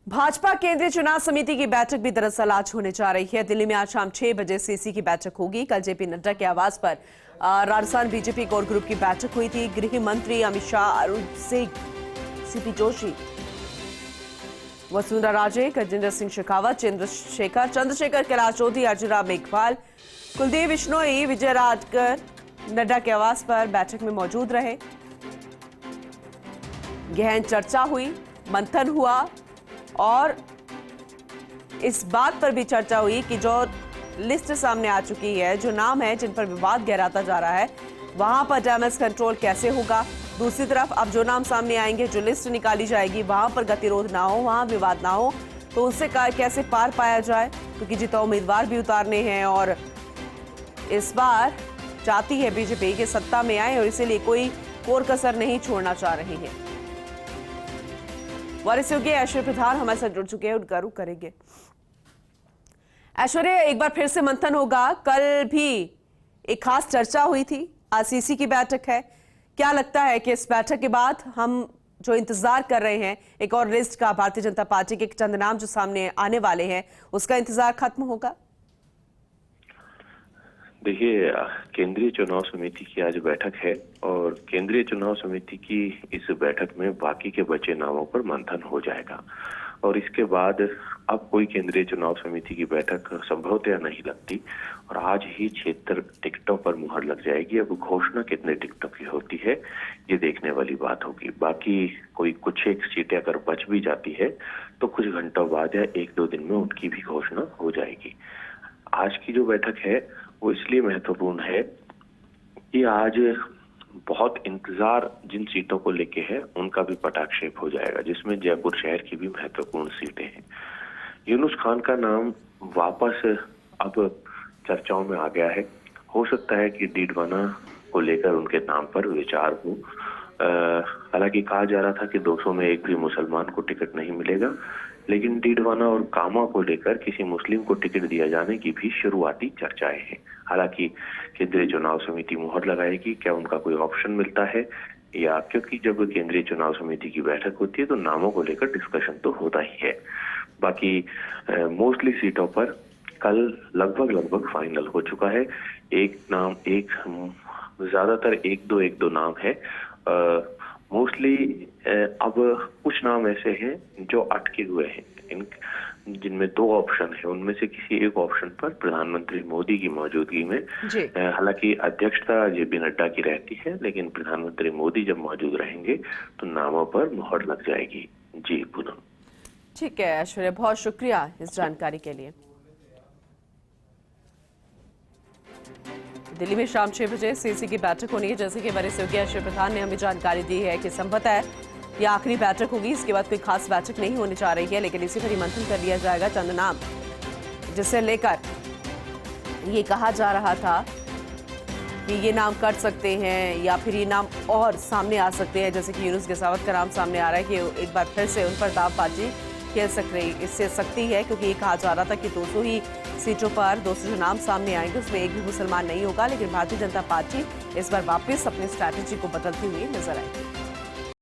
भाजपा केंद्रीय चुनाव समिति की बैठक भी दरअसल आज होने जा रही है। दिल्ली में आज शाम 6 बजे सीसी की बैठक होगी। कल जेपी नड्डा के आवास पर राजस्थान बीजेपी कोर ग्रुप की बैठक हुई थी। गृह मंत्री अमित शाह, अरुण सिंह, सीपी जोशी, वसुंधरा राजे, गजेंद्र सिंह शेखावत, चंद्रशेखर कैलाशोधी, अर्जुन राम मेघवाल, कुलदीप बिश्नोई, विजय राजकर नड्डा के आवास पर बैठक में मौजूद रहे। गहन चर्चा हुई, मंथन हुआ और इस बात पर भी चर्चा हुई कि जो लिस्ट सामने आ चुकी है, जो नाम है जिन पर विवाद गहराता जा रहा है, वहां पर डैमेज कंट्रोल कैसे होगा। दूसरी तरफ अब जो नाम सामने आएंगे, जो लिस्ट निकाली जाएगी, वहां पर गतिरोध ना हो, वहां विवाद ना हो, तो उनसे कैसे पार पाया जाए, क्योंकि जीता उम्मीदवार भी उतारने हैं और इस बार चाहती है बीजेपी के सत्ता में आए और इसीलिए कोई कोर कसर नहीं छोड़ना चाह रही है। वारिस योगी ऐश्वर्य प्रधान हमारे साथ जुड़ चुके हैं, उनका रुख करेंगे। ऐश्वर्य, एक बार फिर से मंथन होगा। कल भी एक खास चर्चा हुई थी, आज सीसी की बैठक है। क्या लगता है कि इस बैठक के बाद हम जो इंतजार कर रहे हैं एक और लिस्ट का, भारतीय जनता पार्टी के चंद नाम जो सामने आने वाले हैं, उसका इंतजार खत्म होगा? देखिए, केंद्रीय चुनाव समिति की आज बैठक है और केंद्रीय चुनाव समिति की इस बैठक में बाकी के बचे नामों पर मंथन हो जाएगा और इसके बाद अब कोई केंद्रीय चुनाव समिति की बैठक संभवतः नहीं लगती और आज ही क्षेत्र टिकटों पर मुहर लग जाएगी। अब घोषणा कितने टिकटों की होती है, ये देखने वाली बात होगी। बाकी कोई कुछ एक सीटें अगर बच भी जाती है तो कुछ घंटों बाद या 1-2 दिन में उनकी भी घोषणा हो जाएगी। आज की जो बैठक है वो इसलिए महत्वपूर्ण है कि आज बहुत इंतजार जिन सीटों को लेके है उनका भी पटाक्षेप हो जाएगा, जिसमें जयपुर शहर की भी महत्वपूर्ण सीटें हैं। यूनुस खान का नाम वापस अब चर्चाओं में आ गया है। हो सकता है कि डीडवाना को लेकर उनके नाम पर विचार हो। हालांकि कहा जा रहा था कि 200 में एक भी मुसलमान को टिकट नहीं मिलेगा, लेकिन डीडवाना और कामा को लेकर किसी मुस्लिम को टिकट दिया जाने की भी शुरुआती चर्चाएं हैं। हालांकि केंद्रीय चुनाव समिति मुहर लगाएगी, क्या उनका कोई ऑप्शन मिलता है या, क्योंकि जब केंद्रीय चुनाव समिति की बैठक होती है तो नामों को लेकर डिस्कशन तो होता ही है। बाकी मोस्टली सीटों पर कल लगभग फाइनल हो चुका है। ज्यादातर एक दो नाम है। मोस्टली अब कुछ नाम ऐसे हैं जो अटके हुए हैं, जिनमें 2 ऑप्शन है। उनमें से किसी एक ऑप्शन पर प्रधानमंत्री मोदी की मौजूदगी में, हालांकि अध्यक्षता जेपी नड्डा की रहती है, लेकिन प्रधानमंत्री मोदी जब मौजूद रहेंगे तो नामों पर मुहर लग जाएगी। जी पूनम। ठीक है ऐश्वर्य, बहुत शुक्रिया इस जानकारी के लिए। दिल्ली में शाम 6 बजे सीसी की बैठक होनी है। जैसे कि वरिष्ठ योगी ऐश्वर्य प्रधान ने हमें जानकारी दी है कि संभवतः ये आखिरी बैठक होगी, इसके बाद कोई खास बैठक नहीं होने जा रही है, लेकिन इसी पर ही मंथन कर लिया जाएगा चंद नाम, जिसे लेकर ये कहा जा रहा था कि ये नाम कर सकते हैं या फिर ये नाम और सामने आ सकते हैं। जैसे कि यूनुस गिसावत का नाम सामने आ रहा है कि एक बार फिर से उन पर दावबाजी खेल सकती है, क्योंकि ये कहा जा रहा था कि 200 ही सीटों पर 200 जो नाम सामने आएंगे उसमें एक भी मुसलमान नहीं होगा। लेकिन भारतीय जनता पार्टी इस बार वापस अपनी स्ट्रैटेजी को बदलती हुई नजर आएगी।